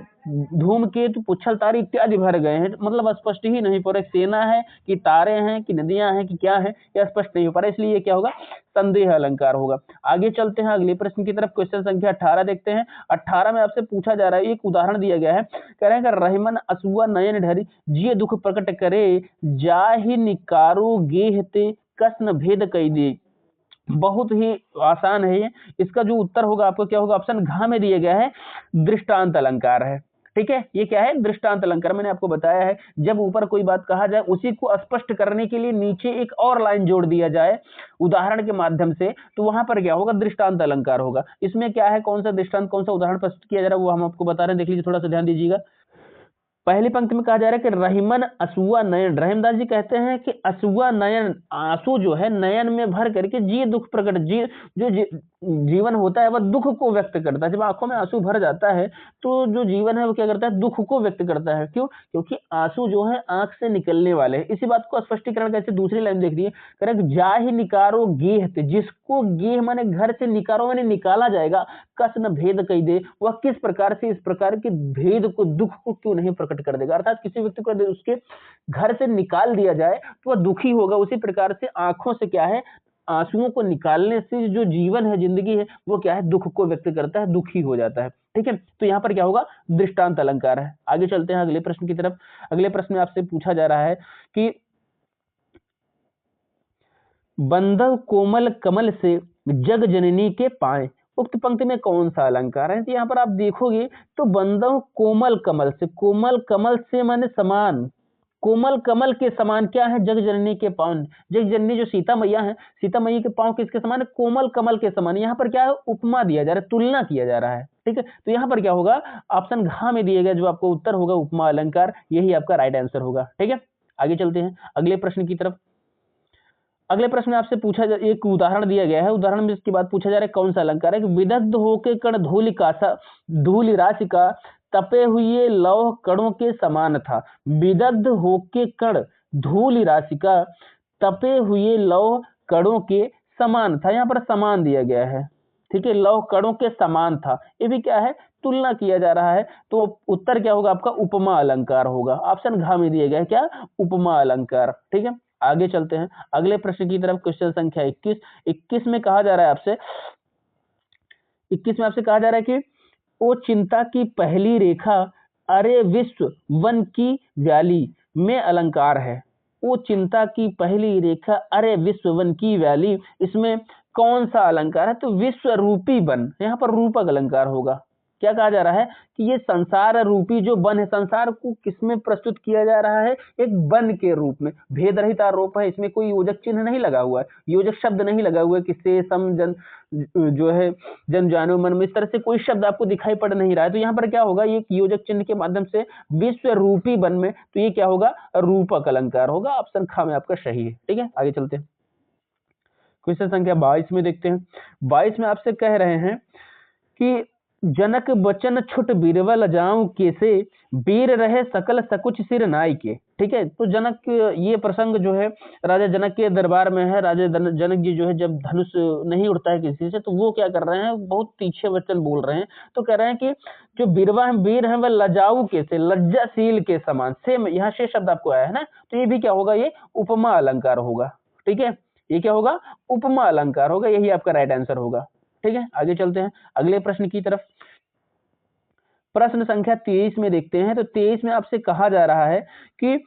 धूमकेतु पुच्छल तारे इत्यादि भर गए हैं। मतलब स्पष्ट ही नहीं हो रहा सेना है कि तारे हैं कि नदियां हैं कि क्या है, यह स्पष्ट नहीं हो पा रहा, इसलिए क्या होगा, संदेह अलंकार होगा। आगे चलते हैं अगले प्रश्न की तरफ। क्वेश्चन संख्या 18 देखते हैं। 18 में आपसे पूछा जा रहा है, एक उदाहरण दिया गया है, कह रहे हैं कि रहमन असुआ नयन ढरी जिये दुख प्रकट करे जाहि निकारो गेहते कसन भेद कई दे। बहुत ही आसान है ये, इसका जो उत्तर होगा आपको क्या होगा, ऑप्शन घ में दिया गया है, दृष्टांत अलंकार है। ठीक है, ये क्या है, दृष्टांत अलंकार। मैंने आपको बताया है, जब ऊपर कोई बात कहा जाए उसी को स्पष्ट करने के लिए नीचे एक और लाइन जोड़ दिया जाए उदाहरण के माध्यम से, तो वहां पर क्या होगा, दृष्टांत अलंकार होगा। इसमें क्या है, कौन सा दृष्टांत, कौन सा उदाहरण प्रस्तुत किया जा रहा है, वो हम आपको बता रहे हैं। देख लीजिए, थोड़ा सा ध्यान दीजिएगा। पहली पंक्ति में कहा जा रहा है कि रहीमन असुआ नयन, रहीमदास जी कहते हैं कि असुआ नयन, आंसू जो है नयन में भर करके जी दुख प्रकट, जीवन होता है वह दुख को व्यक्त करता है। जब आंखों में आंसू भर जाता है तो जो जीवन है वो क्या करता है, दुख को व्यक्त करता है। क्यों, क्योंकि आंसू जो है आंख से निकलने वाले हैं। इसी बात को स्पष्टीकरण कैसे, दूसरी लाइन देख रही है, जा ही निकारो गेह, जिसको गेह माने घर से निकारो माने निकाला जाएगा, कस न भेद कही दे, वह किस प्रकार से इस प्रकार के भेद को, दुख को क्यों नहीं प्रकट कर देगा। अर्थात किसी व्यक्ति को उसके घर से निकाल दिया जाए तो वह दुखी होगा। उसी प्रकार से आंखों से क्या है, आंसुओं को निकालने से जो जीवन है, जिंदगी है, वो क्या है, दुख को व्यक्त करता है, दुखी हो जाता है। ठीक है, तो यहाँ पर क्या होगा, दृष्टांत अलंकार है। आगे चलते हैं अगले प्रश्न की तरफ। अगले प्रश्न में आपसे पूछा जा रहा है कि बंधव कोमल कमल से जग जननी के पाए, उक्त पंक्ति में कौन सा अलंकार है। तो यहाँ पर आप देखोगे तो बंधव कोमल कमल से, कोमल कमल से माने समान, कोमल कमल के समान क्या है, जग जननी के पांव। जग जननी जो सीता मैया है, सीता मैया के पांव किसके समान है, कोमल कमल के समान। यहाँ पर क्या है, उपमा दिया जा रहा है, तुलना किया जा रहा है। ठीक है, तो यहाँ पर क्या होगा, ऑप्शन घ में दिए गया जो आपको उत्तर होगा उपमा अलंकार, यही आपका राइट आंसर होगा। ठीक है, आगे चलते हैं अगले प्रश्न की तरफ। अगले प्रश्न में आपसे पूछा एक उदाहरण दिया गया है, उदाहरण में इसके बाद पूछा जा रहा है कौन सा अलंकार है कि विदग्ध होके कण धूलि का धूलि राशि का तपे हुए लौह कणों के समान था। विदग्ध होके कण धूलि राशि का तपे हुए लौह कणों के समान था, यहाँ पर समान दिया गया है। ठीक है, लौह कणों के समान था, ये भी क्या है, तुलना किया जा रहा है। तो उत्तर क्या होगा आपका, उपमा अलंकार होगा। ऑप्शन घ में दिया गया है क्या, उपमा अलंकार। ठीक है, आगे चलते हैं अगले प्रश्न की तरफ। क्वेश्चन संख्या 21 में कहा जा रहा है आपसे, 21 में आपसे कहा जा रहा है कि ओ चिंता की पहली रेखा अरे विश्व वन की व्याली में अलंकार है। ओ चिंता की पहली रेखा अरे विश्व वन की व्याली, इसमें कौन सा अलंकार है, तो विश्व रूपी वन, यहाँ पर रूपक अलंकार होगा। क्या कहा जा रहा है कि ये संसार रूपी जो वन है, संसार को किसमें प्रस्तुत किया जा रहा है, एक वन के रूप में। भेद रहित आरोप है, इसमें कोई योजक चिन्ह नहीं लगा हुआ है, योजक शब्द नहीं लगा हुआ है, किससे सम जन जो है जन जानो मन में, इस तरह से कोई शब्द आपको दिखाई पड़ नहीं रहा है। तो यहाँ पर क्या होगा, ये योजक चिन्ह के माध्यम से विश्व रूपी वन में, तो ये क्या होगा, रूपक अलंकार होगा। ऑप्शन ख में आपका सही है। ठीक है, आगे चलते हैं क्वेश्चन संख्या 22 में देखते हैं। 22 में आपसे कह रहे हैं कि जनक बचन छुट बीरबल जाऊं कैसे, वीर रहे सकल सकुच सिर नाई के। ठीक है, तो जनक, ये प्रसंग जो है राजा जनक के दरबार में है। राजा जनक जी जो है जब धनुष नहीं उड़ता है किसी से, तो वो क्या कर रहे हैं, बहुत तीखे वचन बोल रहे हैं। तो कह रहे हैं कि जो बीरवा है, वीर है, वह लजाऊ कैसे, लज्जाशील के समान। सेम यहाँ से शब्द आपको आया है ना, तो ये भी क्या होगा, ये उपमा अलंकार होगा। ठीक है, ये क्या होगा, उपमा अलंकार होगा। यही आपका राइट आंसर होगा। ठीक है, आगे चलते हैं अगले प्रश्न की तरफ। प्रश्न संख्या 23 में देखते हैं। तो 23 में आपसे कहा जा रहा है कि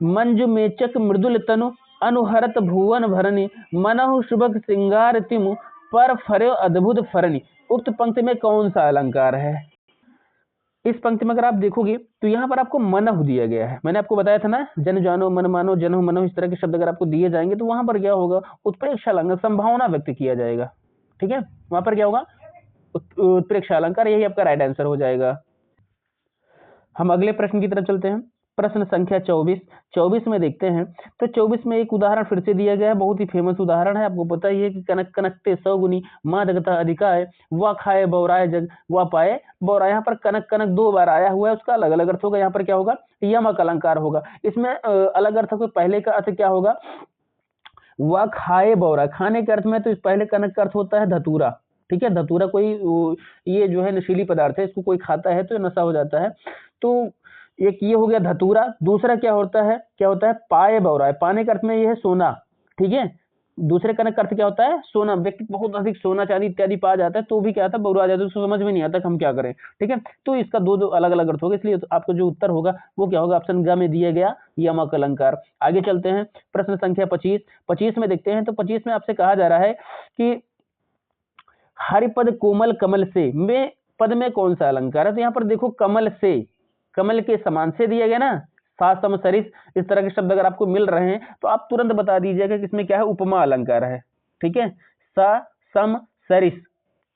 मंजुमेचक मृदुल तनु, अनुहरत भुवन भरनी, मनहु शुभग श्रृंगार तिमु, पर फर्यो अद्भुत फरनी। उक्त पंक्ति में कौन सा अलंकार है? इस पंक्ति में अगर आप देखोगे तो यहाँ पर आपको मनहु दिया गया है। मैंने आपको बताया था ना, जन जानो मन मानो जनहु मनहु, इस तरह के शब्द अगर आपको दिए जाएंगे तो वहां पर क्या होगा, उत्प्रेक्षा अलंकार, संभावना व्यक्त किया जाएगा। ठीक है, वहां पर क्या होगा, उत्प्रेक्षा अलंकार। यही आपका राइट आंसर हो जाएगा। हम अगले प्रश्न की तरफ चलते हैं। प्रश्न संख्या 24 में देखते हैं। तो 24 में एक उदाहरण फिर से दिया गया है, बहुत ही फेमस उदाहरण है। आपको पता ही है कि कनक कनकते सौगुनी, माँ जगता अधिकाय, वह खाए बौराए जग, वह पाए बौरा। यहाँ पर कनक कनक 2 बार आया हुआ है, उसका अलग अलग अर्थ होगा। यहाँ पर क्या होगा, यमक अलंकार होगा। इसमें अलग अर्थ होगा। पहले का अर्थ क्या होगा, वह खाए बौरा, खाने के अर्थ में। तो इस पहले कनक का अर्थ होता है धतूरा। ठीक है, धतूरा कोई ये जो है नशीली पदार्थ है, इसको कोई खाता है तो नशा हो जाता है। तो एक ये हो गया धतूरा। दूसरा क्या होता है, पाए बौरा। पाने के अर्थ में ये है सोना। ठीक है, दूसरे कनक का अर्थ क्या होता है, सोना। व्यक्ति बहुत अधिक सोना चांदी इत्यादि पा जाता है तो भी क्या आता है, बौरा जाता है, उसको समझ में नहीं आता कि हम क्या करें। ठीक है, तो इसका दो अलग अलग अर्थ होगा। इसलिए तो आपका जो उत्तर होगा वो क्या होगा, ऑप्शन ग में दिया गया यमक अलंकार। आगे चलते हैं, प्रश्न संख्या 25 में देखते हैं। तो 25 में आपसे कहा जा रहा है कि हरिपद कोमल कमल से में पद में कौन सा अलंकार है। तो यहाँ पर देखो, कमल से, कमल के समान से दिया गया ना, सा सम सरिस, इस तरह के शब्द अगर आपको मिल रहे हैं तो आप तुरंत बता दीजिएगा कि इसमें क्या है, उपमा अलंकार है। ठीक है, सा सम सरिस।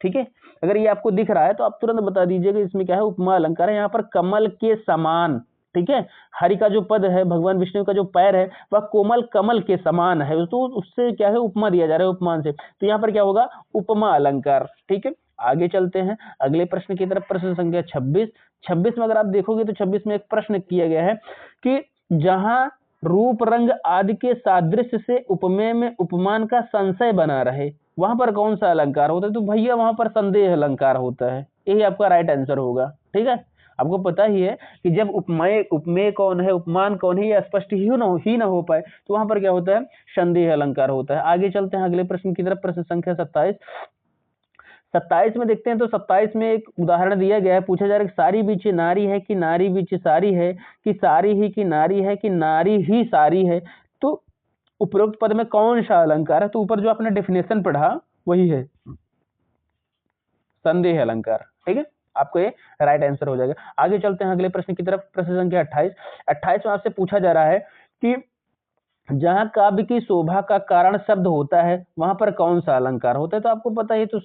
ठीक है, अगर ये आपको दिख रहा है तो आप तुरंत बता दीजिएगा इसमें क्या है, उपमा अलंकार है। यहाँ पर कमल के समान। ठीक है, हरि का जो पद है, भगवान विष्णु का जो पैर है, वह कोमल कमल के समान है, तो उससे क्या है, उपमा दिया जा रहा है, उपमान से। तो यहाँ पर क्या होगा, उपमा अलंकार। ठीक है, आगे चलते हैं अगले प्रश्न की तरफ। प्रश्न संख्या 26 में अगर आप देखोगे तो 26 में एक प्रश्न किया गया है कि जहां रूप रंग आदि के सादृश्य से उपमेय में उपमान का संशय बना रहे, वहां पर कौन सा अलंकार होता है। तो भैया वहां पर संदेह अलंकार होता है। यही आपका राइट आंसर होगा। ठीक है, आपको पता ही है कि जब उपमेय कौन है, उपमान कौन है, ये स्पष्ट ही ना हो पाए तो वहां पर क्या होता है, संदेह अलंकार होता है। आगे चलते हैं अगले प्रश्न की तरफ। प्रश्न संख्या 27 में देखते हैं। तो 27 में एक उदाहरण दिया गया है। पूछा जा रहा है कि सारी बीच नारी है कि नारी बीच सारी है, कि सारी ही की नारी है, कि नारी ही सारी है। तो उपरोक्त पद में कौन सा अलंकार है। तो ऊपर जो आपने डेफिनेशन पढ़ा वही है संदेह अलंकार। ठीक है, आपको ये राइट आंसर हो जाएगा। आगे चलते हैं अगले प्रश्न की तरफ। प्रश्न संख्या 28 में आपसे पूछा जा रहा है कि जहां काव्य की शोभा का कारण शब्द होता है, वहां पर कौन सा अलंकार होता है। तो आपको पता है, तो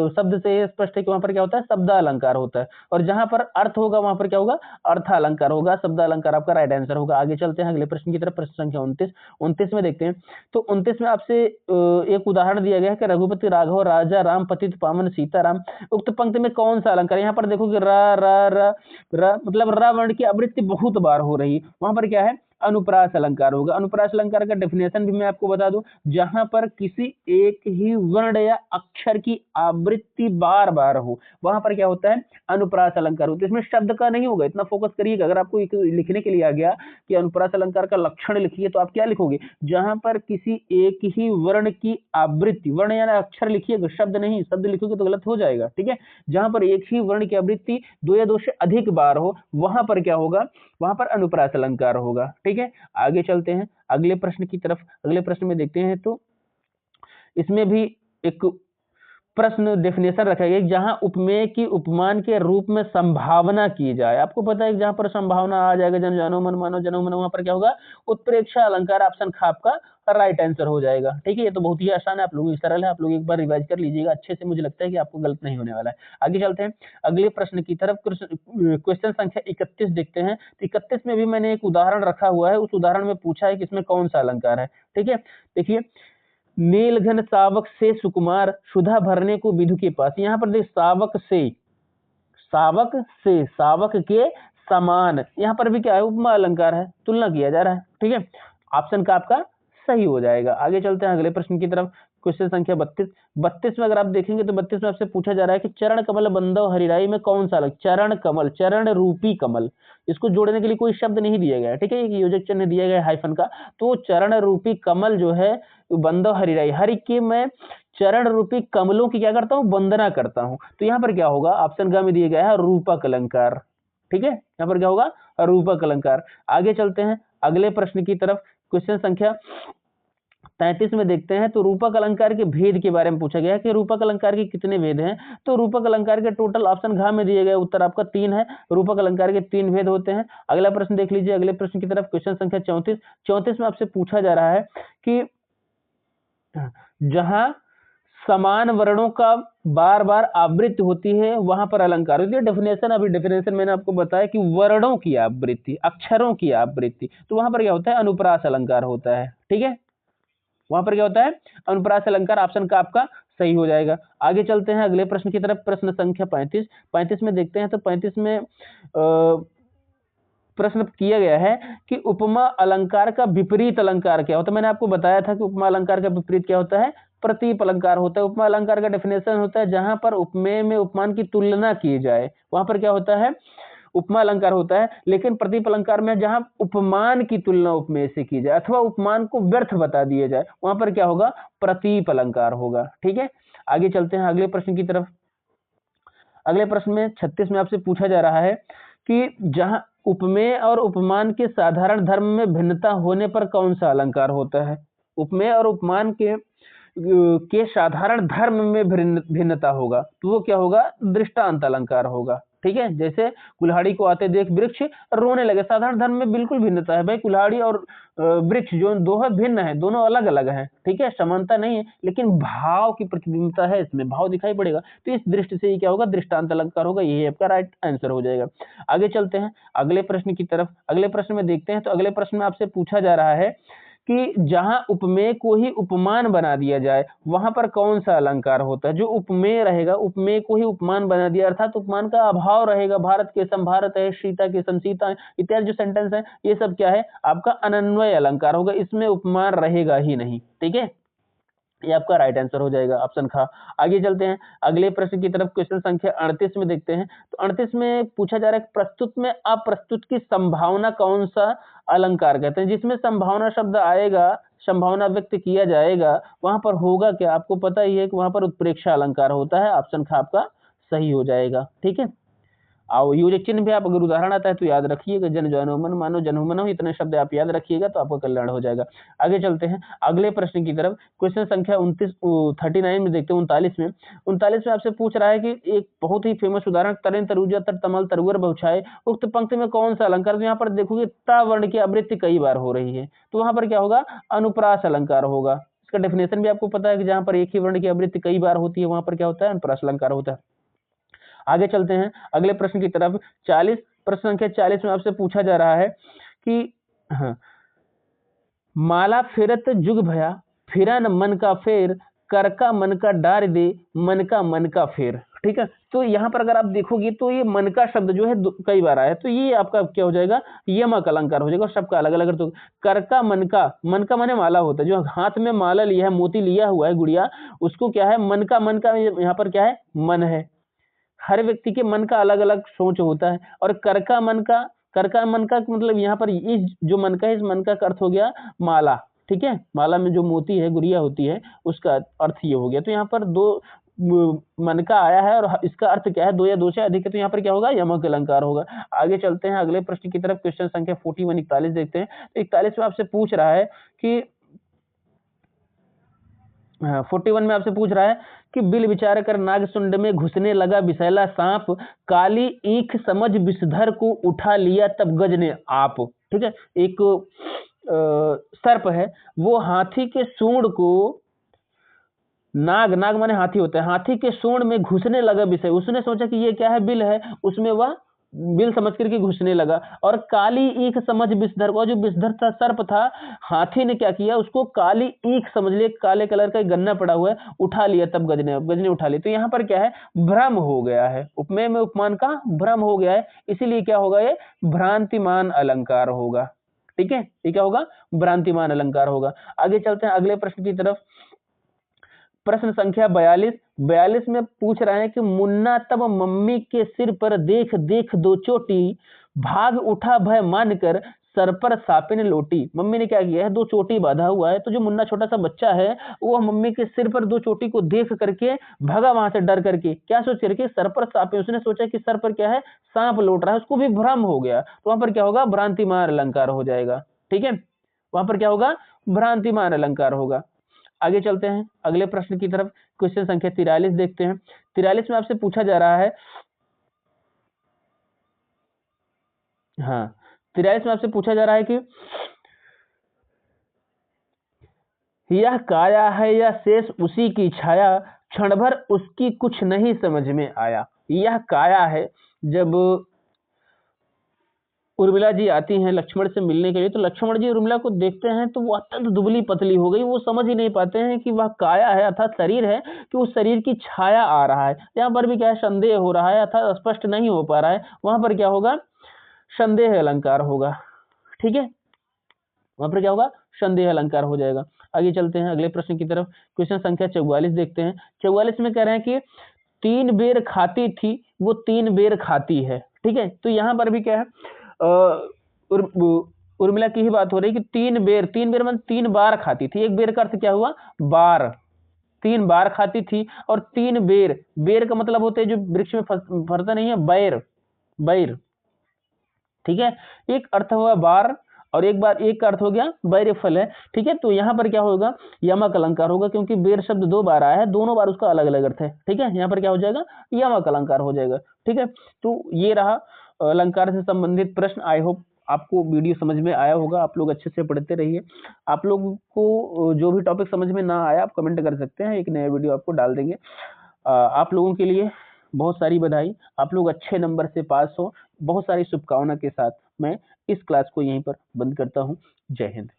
शब्द से स्पष्ट है कि वहां पर क्या होता है, शब्द अलंकार होता है। और जहां पर अर्थ होगा वहां पर क्या होगा, अर्थ अलंकार होगा। शब्द अलंकार आपका राइट आंसर होगा। आगे चलते हैं अगले प्रश्न की तरफ। प्रश्न संख्या 29 में देखते हैं। तो 29 में आपसे एक उदाहरण दिया गया है कि रघुपति राघव राजा राम पतित पावन सीताराम। उक्त पंक्ति में कौन सा अलंकार। यहाँ पर देखो कि र मतलब र वर्ण की आवृत्ति बहुत बार हो रही है, वहां पर क्या है, अनुप्रास अलंकार होगा। अनुप्रास अलंकार का डेफिनेशन भी मैं आपको बता दूं, जहां पर किसी एक ही वर्ण या अक्षर की आवृत्ति बार बार हो, वहां पर क्या होता है, अनुप्रास अलंकार होता है। इसमें शब्द का नहीं होगा, इतना फोकस करिएगा। अगर आपको लिखने के लिए आ गया कि अनुप्रास अलंकार का लक्षण लिखिए, तो आप क्या लिखोगे, जहां पर किसी एक ही वर्ण की आवृत्ति, वर्ण या अक्षर लिखिएगा, शब्द नहीं। शब्द लिखोगे तो गलत हो जाएगा। ठीक है, जहां पर एक ही वर्ण की आवृत्ति 2 या 2 से अधिक बार हो, वहां पर क्या होगा, वहां पर अनुप्रास अलंकार होगा। ठीक है, आगे चलते हैं अगले प्रश्न की तरफ। अगले प्रश्न में देखते हैं। तो इसमें भी एक प्रश्न डेफिनेशन रखा गया, जहां उपमेय की उपमान के रूप में संभावना की जाए। आपको पता है कि जहां पर संभावना आ जाएगा, जन जानो मन मानो जनो मनो, वहां पर क्या होगा, उत्प्रेक्षा अलंकार। ऑप्शन ख आपका राइट आंसर हो जाएगा। ठीक है, ये तो बहुत ही आसान है, आप लोगों की सरल है, आप लोग एक बार रिवाइज कर लीजिएगा अच्छे से। मुझे लगता है कि आपको गलत नहीं होने वाला है। आगे चलते हैं अगले प्रश्न की तरफ। क्वेश्चन संख्या 31 देखते हैं। तो 31 में भी मैंने एक उदाहरण रखा हुआ है। उस उदाहरण में पूछा है कि इसमें कौन सा अलंकार है। ठीक है, देखिए, नीलघन सावक से सुकुमार, सुधा भरने को विधु के पास। यहाँ पर देख सावक से, सावक से, सावक के समान, यहाँ पर भी क्या है, उपमा अलंकार है, तुलना किया जा रहा है। ठीक है, ऑप्शन का आपका सही हो जाएगा। आगे चलते हैं अगले प्रश्न की तरफ। क्वेश्चन संख्या 32। 32 में अगर आप देखेंगे तो 32 में आपसे पूछा जा रहा है कि चरण कमल बंधव हरिराई में कौन सा अलग, चरण कमल, चरण रूपी कमल, इसको जोड़ने के लिए कोई शब्द नहीं दिया गया है। ठीक है, एक योजक चिन्ह दिया गया है हाइफन का, तो चरण रूपी कमल जो है बंधव हरिराई, हरि के मैं चरण रूपी कमलों की क्या करता हूँ, वंदना करता हूँ। तो यहाँ पर क्या होगा, ऑप्शन ग में दिया गया है रूपक अलंकार। ठीक है, यहाँ पर क्या होगा, रूपक अलंकार। आगे चलते हैं अगले प्रश्न की तरफ। क्वेश्चन संख्या 33 में देखते हैं, तो रूपक अलंकार के भेद के बारे में पूछा गया है कि रूपक अलंकार के कितने भेद हैं। तो रूपक अलंकार के टोटल ऑप्शन घ में दिए गए उत्तर आपका 3 है। रूपक अलंकार के 3 भेद होते हैं। अगला प्रश्न देख लीजिए अगले प्रश्न की तरफ। क्वेश्चन संख्या 34। 34 में आपसे पूछा जा रहा है कि जहां समान वर्णों का बार बार आवृत्ति होती है वहां पर अलंकार होती है। डेफिनेशन, अभी डेफिनेशन मैंने आपको बताया कि वर्णों की आवृत्ति, अक्षरों की आवृत्ति, तो वहां पर क्या होता है, अनुप्रास अलंकार होता है। ठीक है, वहां पर क्या होता है, अनुप्रास अलंकार। ऑप्शन का आपका सही हो जाएगा। आगे चलते हैं अगले प्रश्न की तरफ। प्रश्न संख्या 35। 35 में देखते हैं, तो 35 में प्रश्न किया गया है कि उपमा अलंकार का विपरीत अलंकार क्या होता है। मैंने आपको बताया था कि उपमा अलंकार का विपरीत क्या होता है, प्रतीप अलंकार होता है। उपमा अलंकार का डेफिनेशन होता है जहां पर उपमेय में उपमान की तुलना की जाए, वहां पर क्या होता है, उपमा अलंकार होता है। लेकिन प्रतीप अलंकार में जहां उपमान की तुलना उपमेय से की जाए अथवा उपमान को व्यर्थ बता दिया जाए, वहां पर क्या होगा, प्रतीप अलंकार होगा। ठीक है, आगे चलते हैं अगले प्रश्न की तरफ। अगले प्रश्न में 36 में आपसे पूछा जा रहा है कि जहां उपमेय और उपमान के साधारण धर्म में भिन्नता होने पर कौन सा अलंकार होता है। उपमेय और उपमान के साधारण धर्म में भिन्नता होगा तो वो क्या होगा, दृष्टांत अलंकार होगा। ठीक है, जैसे कुल्हाड़ी को आते देख वृक्ष रोने लगे, साधारण धर्म में बिल्कुल भिन्नता है भाई, कुल्हाड़ी और वृक्ष जो दोनों भिन्न है, दोनों अलग अलग हैं। ठीक है, समानता नहीं है, लेकिन भाव की प्रतिबिंबता है, इसमें भाव दिखाई पड़ेगा, तो इस दृष्टि से ये क्या होगा, दृष्टांत अलंकार होगा। यही आपका राइट आंसर हो जाएगा। आगे चलते हैं अगले प्रश्न की तरफ। अगले प्रश्न में देखते हैं, तो अगले प्रश्न में आपसे पूछा जा रहा है कि जहां उपमेय को ही उपमान बना दिया जाए वहां पर कौन सा अलंकार होता है। जो उपमेय रहेगा, उपमेय को ही उपमान बना दिया, अर्थात उपमान का अभाव रहेगा। भारत के सम भारत है, सीता के सम सीता है, इत्यादि जो सेंटेंस है ये सब क्या है, आपका अनन्वय अलंकार होगा, इसमें उपमान रहेगा ही नहीं। ठीक है, ये आपका राइट आंसर हो जाएगा, ऑप्शन खा। आगे चलते हैं अगले प्रश्न की तरफ। क्वेश्चन संख्या 38 में देखते हैं, तो 38 में पूछा जा रहा है प्रस्तुत में अप्रस्तुत की संभावना कौन सा अलंकार कहते हैं। जिसमें संभावना शब्द आएगा, संभावना व्यक्त किया जाएगा, वहां पर होगा क्या, आपको पता ही है कि वहां पर उत्प्रेक्षा अलंकार होता है। ऑप्शन खा आपका सही हो जाएगा। ठीक है, आओ योजक चिन्ह भी आप अगर उदाहरण आता है तो याद रखिएगा, जन जनो मन मानो जन्म मनो, इतने शब्द आप याद रखिएगा तो आपका कल्याण हो जाएगा। आगे चलते हैं अगले प्रश्न की तरफ। क्वेश्चन संख्या 39 में देखते हैं। 39 में आपसे पूछ रहा है कि एक बहुत ही फेमस उदाहरण, तरें तरुजा तर तमल तरुवर बहुछाए, उक्त पंक्ति में कौन सा अलंकार। तो यहाँ पर देखोगे ता वर्ण की आवृत्ति कई बार हो रही है, तो वहां पर क्या होगा, अनुप्रास अलंकार होगा। इसका डेफिनेशन भी आपको पता है कि जहां पर एक ही वर्ण की आवृत्ति कई बार होती है वहां पर क्या होता है, अनुप्रास अलंकार होता है। आगे चलते हैं अगले प्रश्न की तरफ। 40 प्रश्न संख्या 40 में आपसे पूछा जा रहा है कि माला फेरत जुग भया, फिरा न मन का फेर, कर का मन का डार दे, मन का फेर। ठीक है, तो यहाँ पर अगर आप देखोगे तो ये मन का शब्द जो है कई बार आया, तो ये आपका क्या हो जाएगा, यमक अलंकार हो जाएगा। सबका अलग अलग, तो कर का मन का माने माला होता है, जो हाथ में माला लिया है, मोती लिया हुआ है गुड़िया, उसको क्या है, मन का यहाँ पर क्या है, मन है। हर व्यक्ति के मन का अलग अलग सोच होता है। और कर का मन का मतलब यहाँ पर इस जो मन का है, इस मन का अर्थ हो गया माला। ठीक है, माला में जो मोती है, गुड़िया होती है, उसका अर्थ ये हो गया। तो यहाँ पर दो मन का आया है और इसका अर्थ क्या है, दो या दो से अधिक है, तो यहाँ पर क्या होगा, यमक अलंकार होगा। आगे चलते हैं अगले प्रश्न की तरफ। क्वेश्चन संख्या 41 देखते हैं। तो 41 में आपसे पूछ रहा है कि 41 में आपसे पूछ रहा है कि बिल विचार कर नाग सुंड में घुसने लगा विषैला सांप, काली ईख समझ विषधर को उठा लिया तब गज ने आप। ठीक है, एक सर्प है, वो हाथी के सूंड को, नाग माने हाथी होता है, हाथी के सूंड में घुसने लगा विषय, उसने सोचा कि ये क्या है, बिल है, उसमें वह बिल समझ करके घुसने लगा। और काली ईख समझ विषधर को, जो विषधर था सर्प था, हाथी ने क्या किया, उसको काली ईख समझ लिया, काले कलर का एक गन्ना पड़ा हुआ है, उठा लिया, तब गज ने उठा लिया। तो यहाँ पर क्या है, भ्रम हो गया है, उपमेय में उपमान का भ्रम हो गया है, इसीलिए क्या होगा, ये भ्रांतिमान अलंकार होगा। ठीक है, ये क्या होगा, भ्रांतिमान अलंकार होगा। आगे चलते हैं अगले प्रश्न की तरफ। प्रश्न संख्या 42 में पूछ रहे हैं कि मुन्ना तब मम्मी के सिर पर देख देख दो चोटी, भाग उठा भय मानकर सर पर सापिन लोटी। मम्मी ने क्या किया है, दो चोटी बांधा हुआ है, तो जो मुन्ना छोटा सा बच्चा है वो मम्मी के सिर पर दो चोटी को देख करके भागा वहां से डर करके, क्या सोच करके, सर पर सापिन, उसने सोचा कि सर पर क्या है, सांप लौट रहा है, उसको भी भ्रम हो गया, तो वहां पर क्या होगा, भ्रांतिमान अलंकार हो जाएगा। ठीक है, वहां पर क्या होगा, भ्रांतिमान अलंकार होगा। आगे चलते हैं अगले प्रश्न की तरफ। क्वेश्चन संख्या 43 देखते हैं। 43 में आपसे पूछा जा रहा है, हाँ 43 में आपसे पूछा जा रहा है कि यह काया है या शेष उसी की छाया, क्षण भर उसकी कुछ नहीं समझ में आया। यह काया है, जब उर्मिला जी आती हैं लक्ष्मण से मिलने के लिए, तो लक्ष्मण जी उर्मिला को देखते हैं तो वो अत्यंत दुबली पतली हो गई, वो समझ ही नहीं पाते हैं कि वह काया है अर्थात शरीर है, कि उस शरीर की छाया आ रहा है। यहाँ पर भी क्या है, संदेह हो रहा है अर्थात स्पष्ट नहीं हो पा रहा है, वहां पर क्या होगा, संदेह अलंकार होगा। ठीक है, वहां पर क्या होगा, संदेह अलंकार हो जाएगा। आगे चलते हैं अगले प्रश्न की तरफ। क्वेश्चन संख्या 44 देखते हैं। 44 में कह रहे हैं कि 3 बेर खाती थी वो 3 बेर खाती है। ठीक है, तो यहाँ पर भी क्या है, उर्मिला की ही बात हो रही है कि 3 बेर मतलब 3 बार खाती थी। एक बेर का अर्थ क्या हुआ, बार, 3 बार खाती थी, और 3 बेर, बेर का मतलब होता है जो वृक्ष में फरता नहीं है, बैर, बैर। ठीक है, एक अर्थ हुआ बार, और एक बार एक का अर्थ हो गया बैर फल है। ठीक है, तो यहाँ पर क्या होगा, यमक अलंकार होगा, क्योंकि बेर शब्द 2 बार आया है, दोनों बार उसका अलग अलग अर्थ है। ठीक है, यहाँ पर क्या हो जाएगा, यमक अलंकार हो जाएगा। ठीक है, तो ये रहा अलंकार से संबंधित प्रश्न। आई होप आपको वीडियो समझ में आया होगा, आप लोग अच्छे से पढ़ते रहिए। आप लोगों को जो भी टॉपिक समझ में ना आया आप कमेंट कर सकते हैं, एक नया वीडियो आपको डाल देंगे। आप लोगों के लिए बहुत सारी बधाई, आप लोग अच्छे नंबर से पास हो, बहुत सारी शुभकामना के साथ मैं इस क्लास को यहीं पर बंद करता हूं। जय हिंद।